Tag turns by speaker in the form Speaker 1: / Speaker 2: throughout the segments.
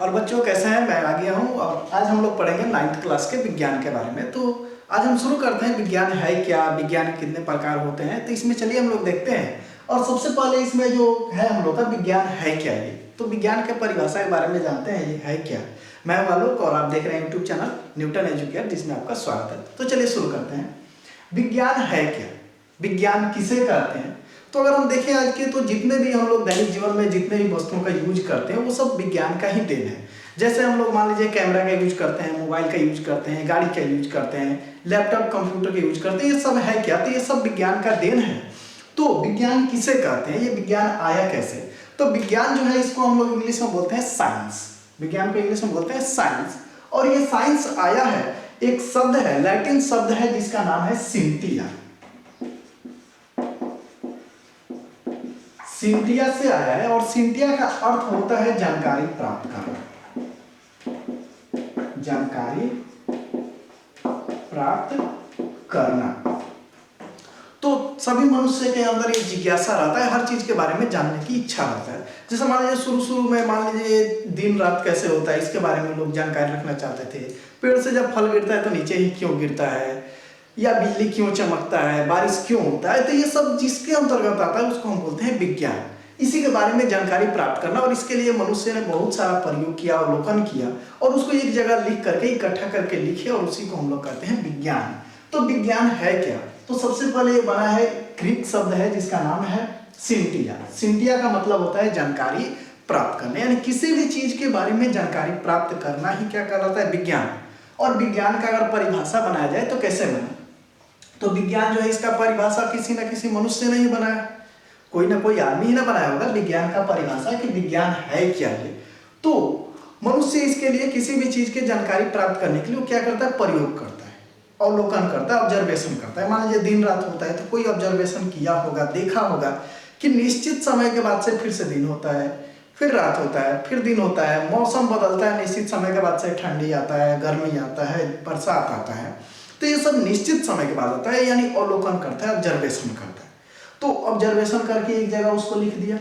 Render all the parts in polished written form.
Speaker 1: और बच्चों कैसे हैं? मैं आ गया हूँ और आज हम लोग पढ़ेंगे 9th क्लास के विज्ञान के बारे में। तो आज हम शुरू करते हैं विज्ञान है क्या, विज्ञान कितने प्रकार होते हैं। तो इसमें चलिए हम लोग देखते हैं। और सबसे पहले इसमें जो है हम लोग का विज्ञान है क्या ये, तो विज्ञान के परिभाषा के बारे में जानते हैं ये है क्या। मैं हूं आलोक और आप देख रहे हैं यूट्यूब चैनल न्यूटन एजुकेट, जिसमें आपका स्वागत है। तो चलिए शुरू करते हैं। विज्ञान है क्या, विज्ञान किसे कहते हैं। तो अगर हम देखें आज के, तो जितने भी हम लोग दैनिक जीवन में जितने भी वस्तुओं का यूज करते हैं वो सब विज्ञान का ही देन है। जैसे हम लोग मान लीजिए कैमरा का यूज करते हैं, मोबाइल का यूज करते हैं, गाड़ी का यूज करते हैं, लैपटॉप कंप्यूटर का यूज करते हैं, ये सब है क्या, तो ये सब विज्ञान का देन है। तो विज्ञान किसे कहते हैं, ये विज्ञान आया कैसे। तो विज्ञान जो है इसको हम लोग इंग्लिश में बोलते हैं साइंस। विज्ञान को इंग्लिश में बोलते हैं साइंस। और ये साइंस आया है, एक शब्द है, लैटिन शब्द है जिसका नाम है सिंटिया। सिंटिया से आया है और सिंटिया का अर्थ होता है जानकारी प्राप्त करना। जानकारी प्राप्त करना। तो सभी मनुष्य के अंदर एक जिज्ञासा रहता है, हर चीज के बारे में जानने की इच्छा रहता है। जैसे मान लीजिए शुरू में मान लीजिए दिन रात कैसे होता है, इसके बारे में लोग जानकारी रखना चाहते थे। पेड़ से जब फल गिरता है तो नीचे ही क्यों गिरता है, या बिजली क्यों चमकता है, बारिश क्यों होता है, तो ये सब जिसके अंतर्गत आता है उसको हम बोलते हैं विज्ञान। इसी के बारे में जानकारी प्राप्त करना, और इसके लिए मनुष्य ने बहुत सारा प्रयोग किया, अवलोकन किया और उसको एक जगह लिख करके इकट्ठा करके लिखे, और उसी को हम लोग कहते हैं विज्ञान। तो विज्ञान है क्या, तो सबसे पहले ये बना है, ग्रीक शब्द है जिसका नाम है सिंटिया। सिंटिया का मतलब होता है जानकारी प्राप्त करना, यानी किसी भी चीज के बारे में जानकारी प्राप्त करना ही क्या कहलाता है, विज्ञान। और विज्ञान का अगर परिभाषा बनाया जाए तो कैसे बने, तो विज्ञान जो है इसका परिभाषा किसी न किसी मनुष्य ने ही बनाया, कोई ना कोई आदमी ही ना बनाया होगा विज्ञान का परिभाषा कि विज्ञान है क्या है। तो मनुष्य इसके लिए किसी भी चीज की जानकारी प्राप्त करने के लिए वो क्या करता है, प्रयोग करता है, अवलोकन करता है, ऑब्जर्वेशन करता है। मान लीजिए दिन रात होता है तो कोई ऑब्जर्वेशन किया होगा, देखा होगा कि निश्चित समय के बाद से फिर से दिन होता है, फिर रात होता है, फिर दिन होता है, मौसम बदलता है, निश्चित समय के बाद से ठंडी आता है, गर्मी आता है, बरसात आता है। तो ये सब निश्चित समय के बाद आता है, यानी अवलोकन करता है, ऑब्जर्वेशन करता है। तो ऑब्जर्वेशन करके एक जगह उसको लिख दिया,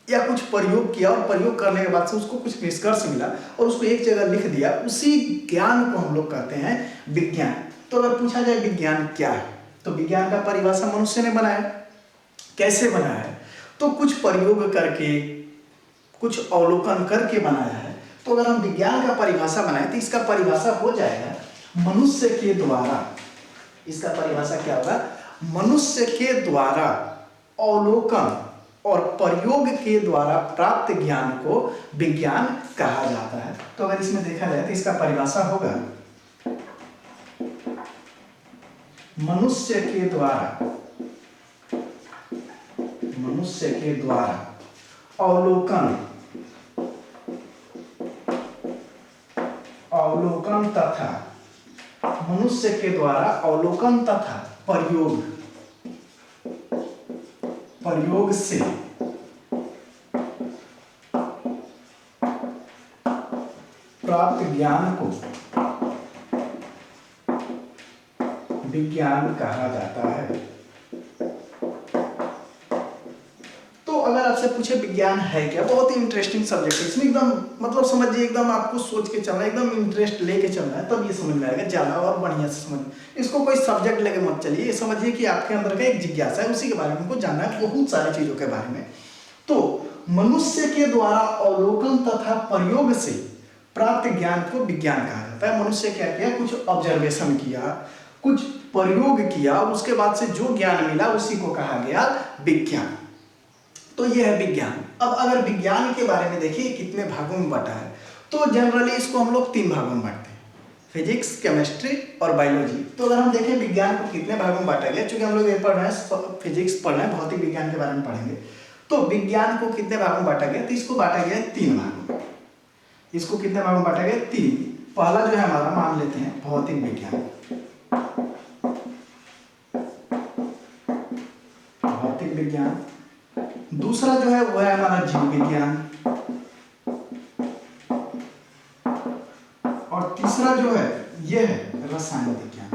Speaker 1: या कुछ प्रयोग किया और प्रयोग करने के बाद से उसको कुछ निष्कर्ष मिला और उसको एक जगह लिख दिया, उसी ज्ञान को हम लोग कहते हैं विज्ञान। तो अगर पूछा जाए विज्ञान क्या है, तो विज्ञान का परिभाषा मनुष्य ने बनाया। कैसे बनाया है, तो कुछ प्रयोग करके, कुछ अवलोकन करके बनाया है। तो अगर हम विज्ञान का परिभाषा बनाए तो इसका परिभाषा हो जाएगा मनुष्य के द्वारा। इसका परिभाषा क्या होगा, मनुष्य के द्वारा अवलोकन और प्रयोग के द्वारा प्राप्त ज्ञान को विज्ञान कहा जाता है। तो अगर इसमें देखा जाए तो इसका परिभाषा होगा मनुष्य के द्वारा, मनुष्य के द्वारा अवलोकन, अवलोकन तथा, मनुष्य के द्वारा अवलोकन तथा प्रयोग, प्रयोग से प्राप्त ज्ञान को विज्ञान कहा जाता है। तो अगर आपसे पूछे विज्ञान है क्या, बहुत ही इंटरेस्टिंग सब्जेक्ट है। इसमें एकदम मतलब समझिए, एकदम आपको सोच के चलना है, एकदम इंटरेस्ट लेके चलना है, तब ये समझ में आएगा ज्यादा और बढ़िया से समझ। इसको कोई सब्जेक्ट लेके मत चलिए, ये समझिए कि आपके अंदर का एक जिज्ञासा है, उसी के बारे में हमको जानना है, बहुत सारी चीजों के बारे में। तो मनुष्य के द्वारा अवलोकन तथा प्रयोग से प्राप्त ज्ञान को विज्ञान कहा जाता है। मनुष्य क्या किया, कुछ ऑब्जर्वेशन किया, कुछ प्रयोग किया, और उसके बाद से जो ज्ञान मिला उसी को कहा गया विज्ञान। तो यह है विज्ञान। अब अगर विज्ञान के बारे में देखिए कितने भागों में बटा है, तो जनरली इसको हम लोग 3 भागों में बांटते हैं, फिजिक्स, केमिस्ट्री और बायोलॉजी। तो अगर हम देखें विज्ञान को कितने भागों में बांटा गया, चूंकि हम लोग ये पढ़ रहे हैं, फिजिक्स पढ़ रहे हैं, भौतिक विज्ञान के बारे में पढ़ेंगे, तो विज्ञान को कितने भागों में बांटा गया, तो इसको बांटा गया 3 भागों में। इसको कितने भागों में बांटा गया, 3। पहला जो है हमारा मान लेते हैं भौतिक विज्ञान, भौतिक विज्ञान। दूसरा जो है वो है हमारा जीव विज्ञान, और तीसरा जो है यह है रसायन विज्ञान।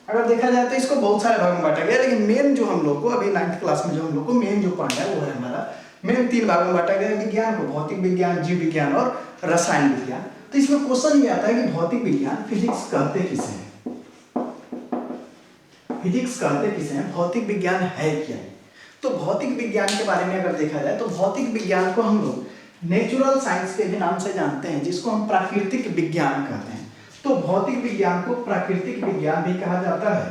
Speaker 1: अगर देखा जाए तो इसको बहुत सारे भाग में बांटा गया, लेकिन मेन जो हम लोग को अभी 9th क्लास में जो हम लोग को मेन जो पढ़ना है वो है हमारा मेन 3 भागों में बांटा गया है विज्ञान को, भौतिक विज्ञान, जीव विज्ञान और रसायन विज्ञान। तो इसमें क्वेश्चन ये आता है कि भौतिक विज्ञान, फिजिक्स कहते किसे हैं, फिजिक्स कहते किसे हैं, भौतिक विज्ञान है क्या। तो भौतिक विज्ञान के बारे में अगर देखा जाए तो भौतिक विज्ञान को हम लोग नेचुरल साइंस के भी नाम से जानते हैं, जिसको हम प्राकृतिक विज्ञान कहते हैं। तो भौतिक विज्ञान को प्राकृतिक विज्ञान भी कहा जाता है,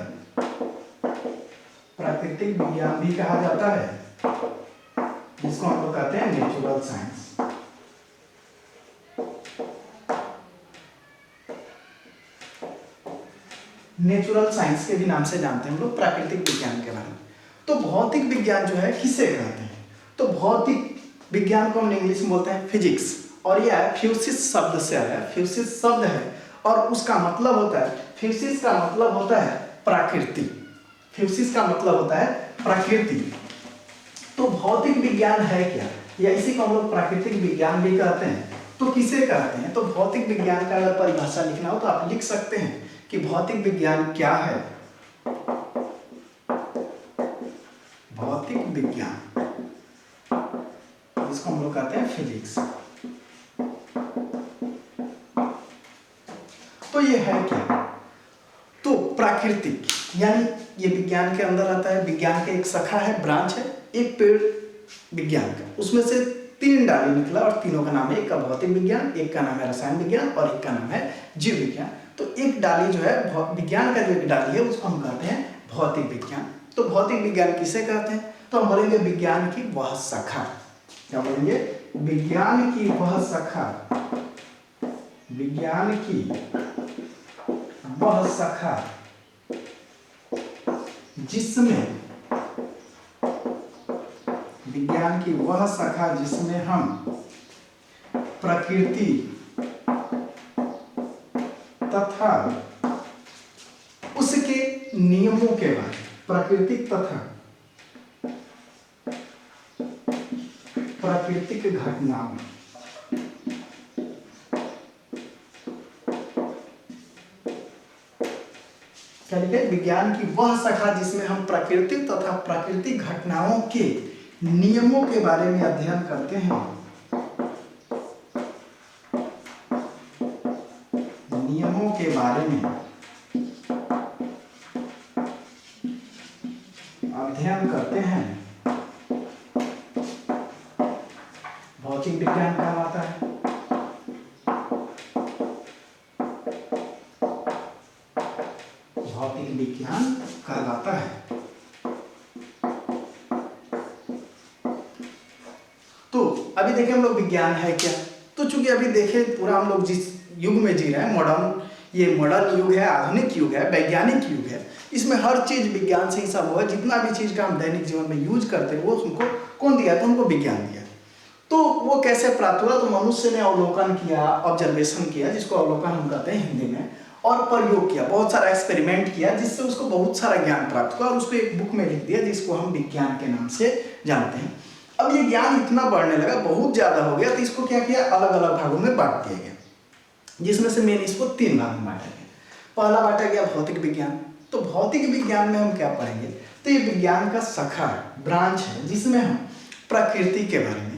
Speaker 1: प्राकृतिक विज्ञान भी कहा जाता है, जिसको हम लोग कहते हैं नेचुरल साइंस। नेचुरल साइंस के भी नाम से जानते हैं हम लोग प्राकृतिक विज्ञान के बारे में। तो भौतिक विज्ञान जो है किसे कहते हैं, तो भौतिक विज्ञान को हम इंग्लिश में बोलते हैं फिजिक्स, और यह फ्यूसिस शब्द से आया है, फ्यूसिस शब्द है और उसका मतलब होता है, फ्यूसिस का मतलब होता है प्रकृति, फ्यूसिस का मतलब होता है प्रकृति। तो भौतिक विज्ञान है क्या, या इसी को हम लोग प्राकृतिक विज्ञान भी कहते हैं। तो किसे कहते हैं, तो भौतिक विज्ञान का अगर परिभाषा लिखना हो तो आप लिख सकते हैं कि भौतिक विज्ञान क्या है। भौतिक विज्ञान, इसको हम लोग कहते हैं फिजिक्स। तो ये है क्या, तो प्राकृतिक यानी ये विज्ञान के अंदर आता है, विज्ञान के एक शाखा है, ब्रांच है, एक पेड़ विज्ञान का, उसमें से 3 डाली निकला और तीनों का नाम है, एक का भौतिक विज्ञान, एक का नाम है रसायन विज्ञान और एक का नाम है जीव विज्ञान। तो एक डाली जो है विज्ञान का जो एक डाली है उसको हम कहते हैं भौतिक विज्ञान। तो भौतिक विज्ञान किसे कहते हैं, तो हम बोलेंगे विज्ञान की वह शाखा, क्या बोलेंगे, विज्ञान की वह शाखा, विज्ञान की वह शाखा जिसमें, विज्ञान की वह शाखा जिसमें हम प्रकृति तथा उसके नियमों के बारे, प्राकृतिक तथा प्राकृतिक घटनाओं, क्या लिखे, विज्ञान की वह शाखा जिसमें हम प्राकृतिक तथा प्राकृतिक घटनाओं के नियमों के बारे में अध्ययन करते हैं, नियमों के बारे में अध्ययन करते हैं, भौतिक विज्ञान कहलाता है। भौतिक विज्ञान कहलाता है। तो अभी देखें हम लोग विज्ञान है क्या, तो चूंकि अभी देखें पूरा हम लोग जिस युग में जी रहे हैं, मॉडर्न युग है, आधुनिक युग है, वैज्ञानिक युग है, इसमें हर चीज विज्ञान से ही सब हुआ। जितना भी चीज का हम दैनिक जीवन में यूज करते हैं वो हमको कौन दिया, तो हमको विज्ञान दिया। तो वो कैसे प्राप्त हुआ, तो मनुष्य ने अवलोकन किया, ऑब्जर्वेशन किया, जिसको अवलोकन हम कहते हैं हिंदी में, और प्रयोग किया, बहुत सारा एक्सपेरिमेंट किया, जिससे उसको बहुत सारा ज्ञान प्राप्त हुआ और उसको एक बुक में लिख दिया, जिसको हम विज्ञान के नाम से जानते हैं। अब ये ज्ञान इतना बढ़ने लगा, बहुत ज्यादा हो गया, तो इसको क्या किया, अलग अलग भागों में बांट दिया गया, जिसमें से मेन इसको 3 भाग में बांटा गया। पहला बांटा गया भौतिक विज्ञान। तो भौतिक विज्ञान में हम क्या पढ़ेंगे, तो ये विज्ञान का शाखा है, ब्रांच है, जिसमें हम प्रकृति के बारे में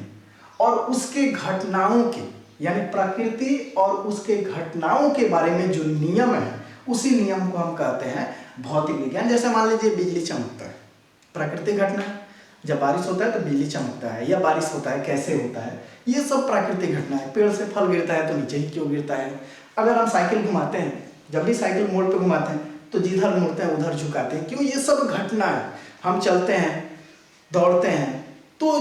Speaker 1: और उसके घटनाओं के, यानी प्रकृति और उसके घटनाओं के बारे में जो नियम है, उसी नियम को हम कहते हैं भौतिक विज्ञान। जैसे मान लीजिए बिजली चमकता है, प्राकृतिक घटना है, जब बारिश होता है तो बिजली चमकता है, या बारिश होता है कैसे होता है, ये सब प्राकृतिक घटना है। पेड़ से फल गिरता है तो नीचे ही क्यों गिरता है, अगर हम साइकिल घुमाते हैं, जब भी साइकिल मोड़ पे घुमाते हैं तो जिधर मुड़ते हैं उधर झुकाते हैं, क्यों, ये सब घटना है। हम चलते हैं, दौड़ते हैं, तो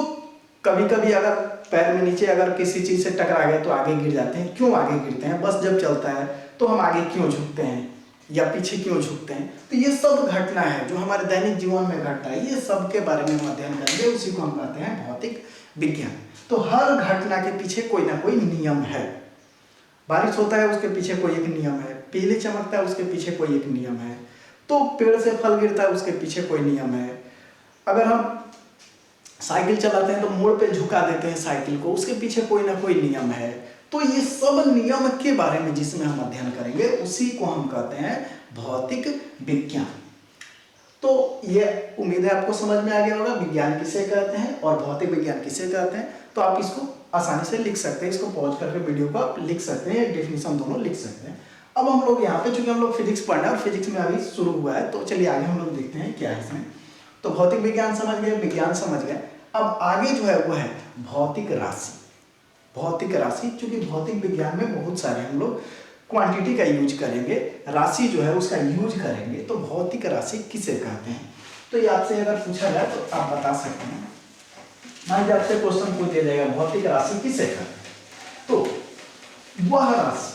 Speaker 1: कभी कभी अगर पैर में नीचे अगर किसी चीज से टकरा गए तो आगे गिर जाते हैं, क्यों आगे गिरते हैं, बस जब चलता है तो हम आगे क्यों झुकते हैं या पीछे क्यों झुकते हैं, तो ये सब घटना है जो हमारे दैनिक जीवन में घटता है, ये सब के बारे में हम अध्ययन करेंगे, उसी को हम कहते हैं भौतिक विज्ञान। तो हर घटना के पीछे कोई ना कोई नियम है, बारिश होता है उसके पीछे कोई एक नियम है, बिजली चमकता है उसके पीछे कोई एक नियम है, तो पेड़ से फल गिरता है उसके पीछे कोई नियम है, अगर हम साइकिल चलाते हैं तो मोड़ पे झुका देते हैं साइकिल को, उसके पीछे कोई ना कोई नियम है। तो ये सब नियम के बारे में जिसमें हम अध्ययन करेंगे, उसी को हम कहते हैं भौतिक विज्ञान। ये उम्मीद है आपको समझ में आ गया होगा विज्ञान किसे कहते हैं और भौतिक विज्ञान किसे कहते हैं। तो आप इसको आसानी से लिख सकते हैं, इसको पॉज करके वीडियो को आप लिख सकते हैं, डेफिनेशन दोनों लिख सकते हैं। अब हम लोग यहाँ पे, चूंकि हम लोग फिजिक्स पढ़ना है और फिजिक्स में अभी शुरू हुआ है, तो चलिए आगे हम लोग देखते हैं क्या है इसमें। तो भौतिक विज्ञान समझ गए, विज्ञान समझ गए, अब आगे जो है वो है भौतिक राशि। भौतिक राशि, चूंकि भौतिक विज्ञान में बहुत सारे हम लोग क्वांटिटी का यूज करेंगे, राशि जो है उसका यूज करेंगे, तो भौतिक राशि किसे कहते हैं। तो ये आपसे अगर पूछा जाए तो आप बता सकते हैं। मान लीजिए आपसे क्वेश्चन पूछ दिया जाएगा भौतिक राशि किसे कहते हैं, तो वह राशि,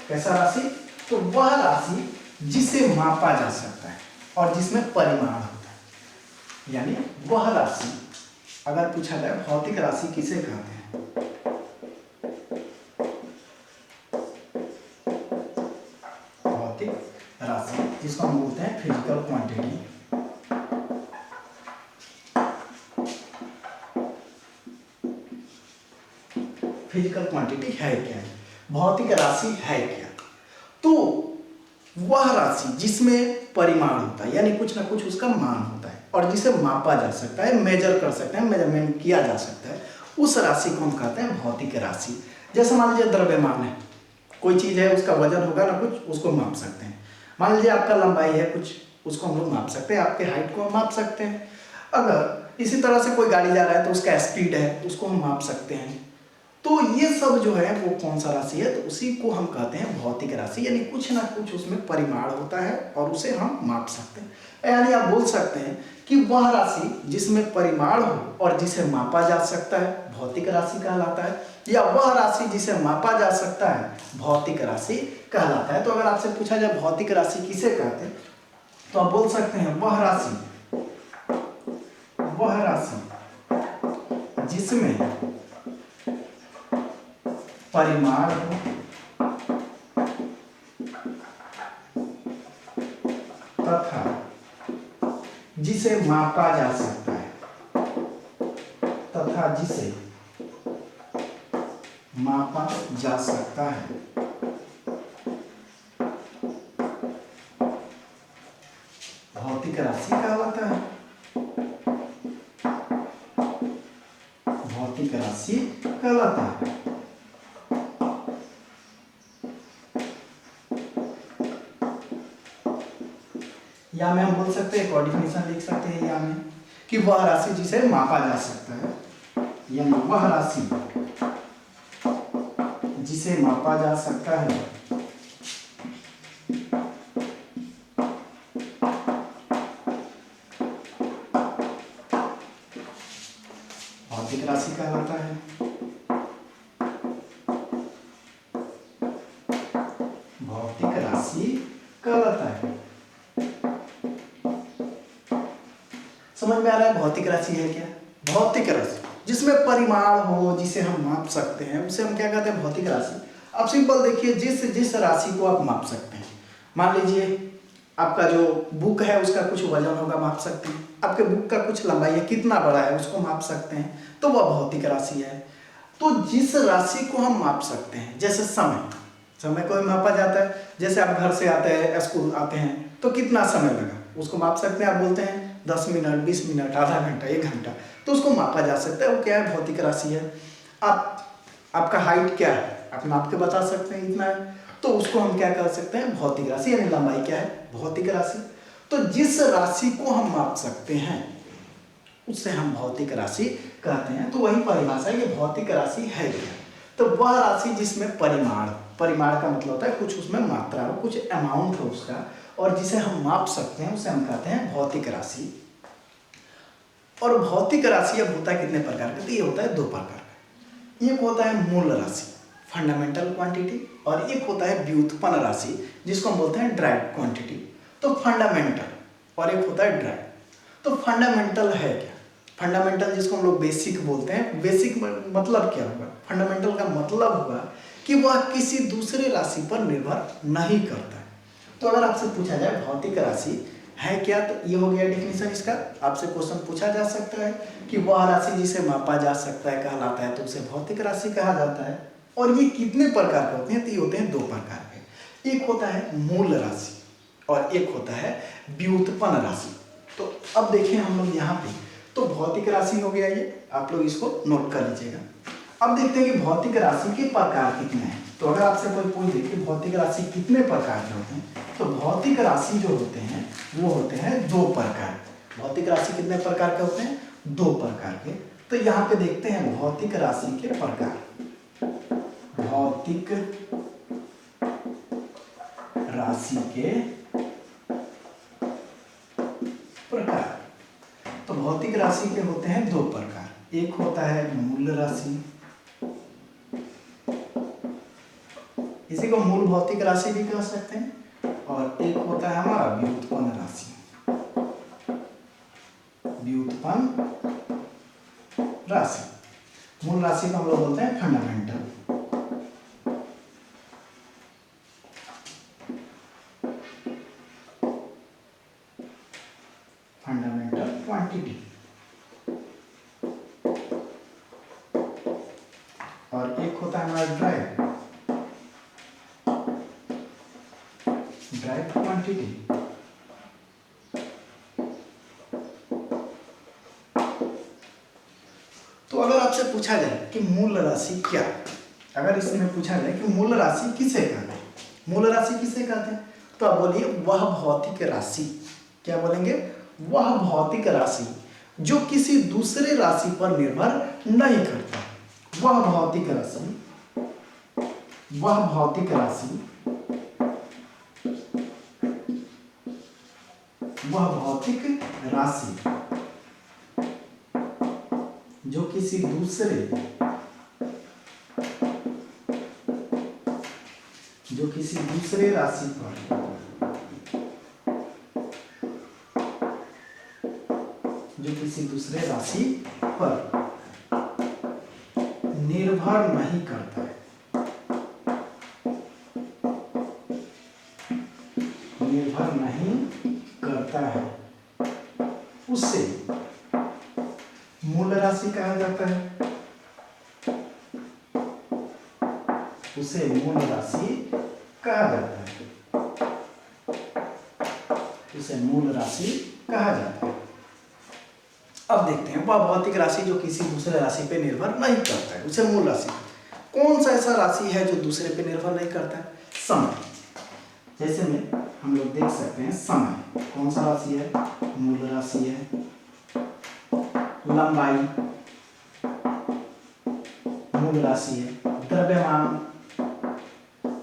Speaker 1: कैसा राशि, तो वह राशि जिसे मापा जा सकता है और जिसमें परिमाण होता है। यानी वह राशि, अगर पूछा जाए भौतिक राशि किसे कहते हैं, भौतिक राशि जिसको हम बोलते हैं फिजिकल क्वांटिटी। फिजिकल क्वांटिटी है क्या, भौतिक राशि है क्या, तो वह राशि जिसमें परिमाण होता है, यानी कुछ ना कुछ उसका मान होता है और जिसे मापा जा सकता है, मेजर कर सकते हैं, मेजरमेंट किया जा सकता है, उस राशि को हम कहते हैं भौतिक राशि। जैसे मान लीजिए द्रव्यमान है, कोई चीज है उसका वजन होगा ना कुछ, उसको माप सकते हैं। मान लीजिए आपका लंबाई है कुछ, उसको हम लोग माप सकते हैं, आपके हाइट को हम माप सकते हैं। अगर इसी तरह से कोई गाड़ी जा रहा है तो उसका स्पीड है, उसको हम माप सकते हैं। तो ये सब जो है वो कौन सा राशि है, तो उसी को हम कहते हैं भौतिक राशि। यानी कुछ ना कुछ उसमें परिमाण होता है और उसे हम माप सकते हैं। यानी आप बोल सकते हैं कि वह राशि जिसमें परिमाण हो और जिसे मापा जा सकता है भौतिक राशि कहलाता है, या वह राशि जिसे मापा जा सकता है भौतिक राशि कहलाता है। तो अगर आपसे पूछा जाए भौतिक राशि किसे कहते हैं, तो आप बोल सकते हैं वह राशि जिसमें परिमाण हो तथा जिसे मापा जा सकता है, तथा जिसे मापा जा सकता है, भौतिक राशि कहलाता है, भौतिक राशि कहलाता है। या में हम बोल सकते हैं, एक और डिफिनेशन लिख सकते हैं या में, कि वह राशि जिसे मापा जा सकता है, या वह राशि जिसे मापा जा सकता है भौतिक राशि कहलाता है। भौतिक राशि कहलाता है। समझ में आ रहा है भौतिक राशि है क्या, भौतिक राशि जिसमें परिमाण हो, जिसे हम माप सकते हैं, उसे हम क्या कहते हैं भौतिक राशि। अब सिंपल देखिए, जिस राशि को आप माप सकते हैं, मान लीजिए आपका जो बुक है उसका कुछ वजन होगा, माप सकते हैं। आपके बुक का कुछ लंबाई है, कितना बड़ा है उसको माप सकते हैं, तो वह भौतिक राशि है। तो जिस राशि को हम माप सकते हैं, जैसे समय को भी मापा जाता है। जैसे आप घर से आते हैं, स्कूल आते हैं, तो कितना समय लगा उसको माप सकते हैं। आप बोलते हैं 10 मिनट, 20 मिनट, आधा घंटा, 1 घंटा, तो उसको मापा जा सकता है। वो क्या है, भौतिक राशि है। आपका हाइट क्या है, आप नाप के बता सकते हैं इतना है, तो उसको हम क्या कर सकते हैं भौतिक राशि, यानी लंबाई क्या है, भौतिक राशि। तो जिस राशि को हम माप सकते हैं उससे हम भौतिक राशि कहते हैं। तो वही परिभाषा, ये भौतिक राशि है क्या, तो वह राशि जिसमें परिमाण का मतलब होता है कुछ उसमें मात्रा हो, कुछ अमाउंट हो उसका, और जिसे हम माप सकते हैं उसे हम कहते हैं भौतिक राशि। और भौतिक राशि अब होता है कितने प्रकार का, तो ये होता है 2 प्रकार का। एक होता है मूल राशि, फंडामेंटल क्वांटिटी, और एक होता है व्युत्पन्न राशि, जिसको हम बोलते हैं ड्राइव क्वांटिटी। तो फंडामेंटल और एक होता है ड्राइव। तो फंडामेंटल है क्या, फंडामेंटल जिसको हम लोग बेसिक बोलते हैं। बेसिक मतलब क्या होगा, फंडामेंटल का मतलब होगा कि वह किसी दूसरे राशि पर निर्भर नहीं करता है। तो अगर आपसे पूछा जाए भौतिक राशि है क्या, तो ये हो गया डेफिनेशन इसका। आपसे क्वेश्चन पूछा जा सकता है कि वह राशि जिसे मापा जा सकता है कहलाता है, तो उसे भौतिक राशि कहा जाता है। और ये कितने प्रकार के होते हैं, तो ये होते हैं 2 प्रकार के। एक होता है मूल राशि और एक होता है व्युत्पन्न राशि। अब देखें हम लोग यहाँ पे, तो भौतिक राशि हो गया ये, आप लोग इसको नोट कर लीजिएगा। अब देखते हैं कि भौतिक राशि के प्रकार कितने हैं। तो अगर आपसे कोई पूछ दे कि भौतिक राशि कितने प्रकार के होते हैं, तो भौतिक राशि जो होते हैं वो होते हैं 2 प्रकार। भौतिक राशि कितने प्रकार के होते हैं? 2 प्रकार के। तो यहाँ पे देखते हैं भौतिक राशि के प्रकार। भौतिक राशि के प्रकार। तो भौतिक राशि के होते हैं 2 प्रकार। एक होता है मूल राशि, इसी को मूल भौतिक राशि भी कह सकते हैं, और एक होता है हमारा व्युत्पन्न राशि। व्युत्पन्न राशि। मूल राशि को हम लोग बोलते हैं फंडामेंटल। Fundamental quantity. और एक होता है हमारा ड्राइव क्वांटिटी। तो अगर आपसे पूछा जाए कि मूल राशि क्या, अगर इसमें पूछा जाए कि मूल राशि किसे कहते हैं, मूल राशि किसे कहते हैं, तो आप बोलिए वह भौतिक राशि। क्या बोलेंगे? वह भौतिक राशि जो किसी दूसरे राशि पर निर्भर नहीं करता। वह भौतिक राशि, वह भौतिक राशि, वह भौतिक राशि जो किसी दूसरे राशि पर निर्भर नहीं करता है, निर्भर नहीं करता है, उसे मूल राशि कहा जाता है। उसे मूल राशि कहा जाता है। उसे मूल राशि कहा जाता है। अब देखते हैं वह भौतिक राशि जो किसी दूसरे राशि पे निर्भर नहीं करता है, उसे मूल राशि। कौन सा ऐसा राशि है जो दूसरे पे निर्भर नहीं करता है? समय। जैसे में हम लोग देख सकते हैं समय कौन सा राशि है? मूल राशि है। लंबाई मूल राशि है। द्रव्यमान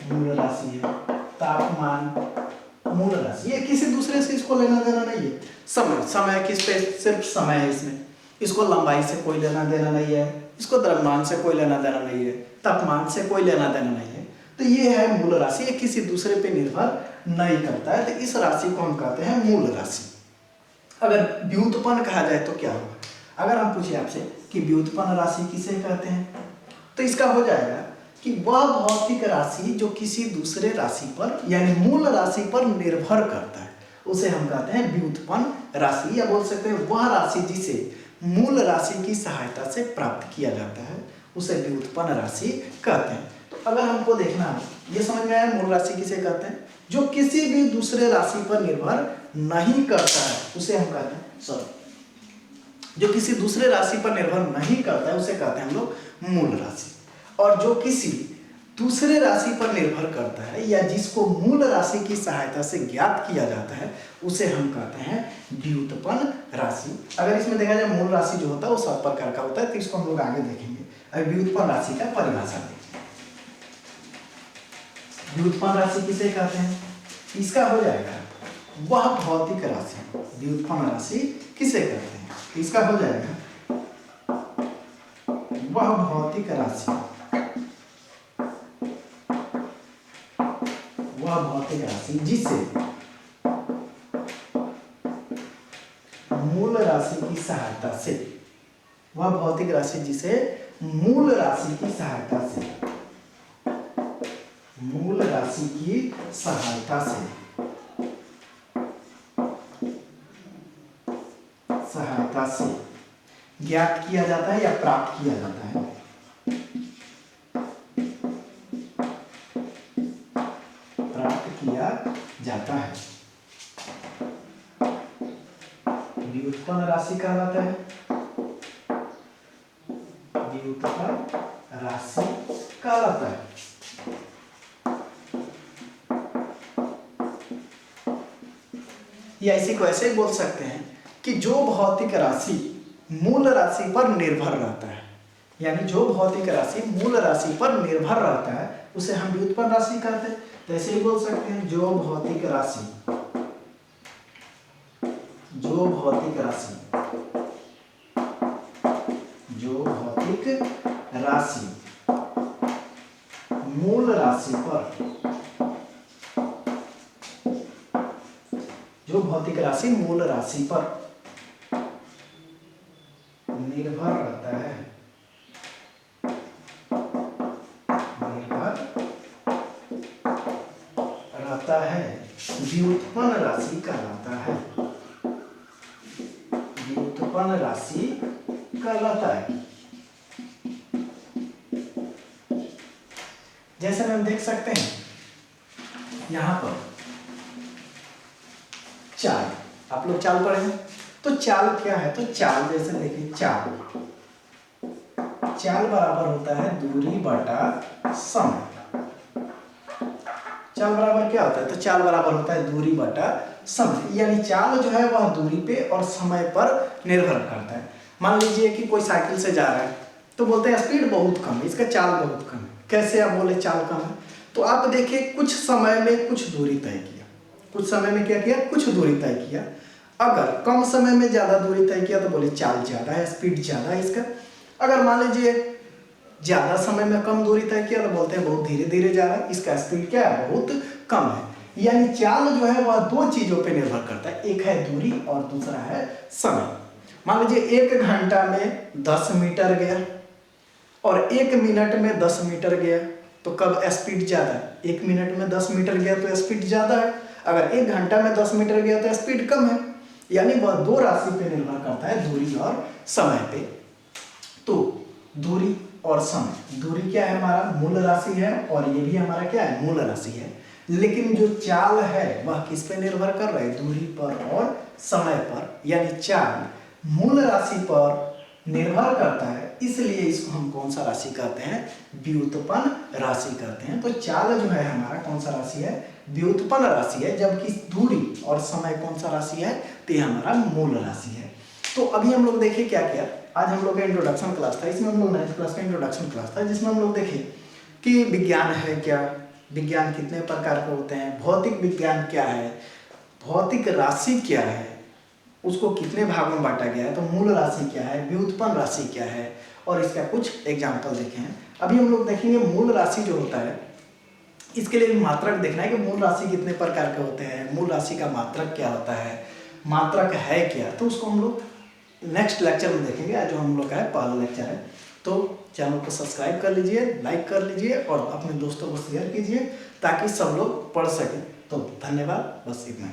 Speaker 1: मूल राशि है। तापमान मूल राशि। ये किसी दूसरे से इसको लेना देना नहीं है। समय किस पे? सिर्फ समय है इसमें। इसको लंबाई से कोई लेना देना नहीं है, इसको द्रव्यमान से कोई लेना देना नहीं है, तापमान से कोई लेना देना नहीं है। तो ये है मूल राशि, ये किसी दूसरे पे निर्भर नहीं करता है, तो इस राशि को हम कहते हैं मूल राशि। अगर व्युत्पन्न कहा जाए तो क्या होगा? अगर हम पूछे आपसे कि व्युत्पन्न राशि किसे कहते हैं, तो इसका हो जाएगा कि वह भौतिक राशि जो किसी दूसरे राशि पर यानी मूल राशि पर निर्भर करता है, उसे हम कहते हैं व्युत्पन्न राशि, या बोल सकते हैं वह राशि जिसे मूल राशि की सहायता से प्राप्त किया जाता है, उसे व्युत्पन्न राशि कहते हैं। तो अगर हमको देखना है, ये समझ में आया मूल राशि किसे कहते हैं? जो किसी भी दूसरे राशि पर निर्भर नहीं करता है, उसे हम कहते हैं जो किसी दूसरे राशि पर निर्भर नहीं करता है, उसे कहते हैं हम लोग मूल राशि। और जो किसी दूसरे राशि पर निर्भर करता है या जिसको मूल राशि की सहायता से ज्ञात किया जाता है, उसे हम कहते हैं व्युत्पन्न राशि। अगर इसमें देखा जाए मूल राशि जो होता है वो 7 प्रकार का होता है, तो इसको हम लोग आगे देखेंगे। अब व्युत्पन्न राशि का परिभाषा देखिए। व्युत्पन्न राशि किसे कहते हैं? इसका हो जाएगा वह भौतिक राशि। व्युत्पन्न राशि किसे कहते हैं? इसका हो जाएगा वह भौतिक राशि, वह भौतिक राशि जिसे मूल राशि की सहायता से, वह भौतिक राशि जिसे मूल राशि की सहायता से, मूल राशि की सहायता से ज्ञात किया जाता है या प्राप्त किया जाता है। प्राप्त किया जाता है व्युत्पन्न राशि कहलाता है, व्युत्पन्न राशि कहलाता है। या इसी को ऐसे बोल सकते हैं कि जो भौतिक राशि मूल राशि पर निर्भर रहता है, यानी जो भौतिक राशि मूल राशि पर निर्भर रहता है उसे हम व्युत्पन्न राशि कहते हैं। तो ऐसे ही बोल सकते हैं जो भौतिक राशि मूल राशि पर, जो भौतिक राशि मूल राशि पर निर्भर रहता है, व्युत्पन्न राशि कहलाता है, व्युत्पन्न राशि कहलाता है। जैसे हम देख सकते हैं यहां पर चाल, आप लोग चाल पढ़े हैं, तो चाल क्या है? तो चाल जैसे देखिए, चाल बराबर होता है दूरी बटा समय। चाल बराबर क्या होता है? तो चाल बराबर होता है दूरी बटा समय, यानी चाल जो है वह दूरी पे और समय पर निर्भर करता है। मान लीजिए कि कोई साइकिल से जा रहा है तो बोलते हैं स्पीड बहुत कम है, इसका चाल बहुत कम है। कैसे आप बोले चाल कम है? तो आप देखिए कुछ समय में कुछ दूरी तय किया, कुछ समय में क्या किया? कुछ दूरी तय किया। अगर कम समय में ज्यादा दूरी तय किया तो बोले चाल ज्यादा है, स्पीड ज्यादा है इसका। अगर मान लीजिए ज्यादा समय में कम दूरी तय किया तो बोलते हैं बहुत धीरे धीरे जा रहा है, इसका स्पीड क्या है? बहुत कम है। यानी चाल जो है वह दो चीजों पे निर्भर करता है, एक है दूरी और दूसरा है समय। मान लीजिए 1 घंटा में 10 मीटर गया और 1 मिनट में 10 मीटर गया, तो कब स्पीड ज्यादा है? 1 मिनट में 10 मीटर गया तो स्पीड ज्यादा है, अगर 1 घंटा में 10 मीटर गया तो स्पीड कम है। यानी वह दो राशि पे निर्भर करता है, दूरी और समय पे। तो दूरी और समय, दूरी क्या है? हमारा मूल राशि है और ये भी हमारा क्या है? मूल राशि है। लेकिन जो चाल है वह किस पे निर्भर कर रहा है? दूरी पर और समय पर। यानी चाल मूल राशि पर निर्भर करता है, इसलिए इसको हम कौन सा राशि कहते हैं? व्युत्पन्न राशि कहते हैं। तो चाल जो है हमारा कौन सा राशि है? व्युत्पन्न राशि है, जबकि दूरी और समय कौन सा राशि है? तो ये हमारा मूल राशि है। तो अभी हम लोग देखिए क्या किया, आज हम लोग का इंट्रोडक्शन क्लास था, इसमें हम लोग 9th क्लास का इंट्रोडक्शन क्लास था, जिसमें हम लोग देखे कि विज्ञान है क्या, विज्ञान कितने प्रकार के होते हैं, भौतिक विज्ञान क्या है, भौतिक राशि क्या है, उसको कितने भागों में बांटा गया है, तो मूल राशि क्या है, व्युत्पन्न राशि क्या है, और इसका कुछ एग्जाम्पल देखे हैं। अभी हम लोग देखेंगे मूल राशि जो होता है, इसके लिए मात्रक देखना है कि मूल राशि कितने प्रकार के होते हैं, मूल राशि का मात्रक क्या होता है, मात्रक है क्या, तो उसको हम लोग नेक्स्ट लेक्चर में देखेंगे। आज जो हम लोग का है पहला लेक्चर है। तो चैनल को सब्सक्राइब कर लीजिए, लाइक कर लीजिए और अपने दोस्तों को शेयर कीजिए ताकि सब लोग पढ़ सकें। तो धन्यवाद, बस इतना।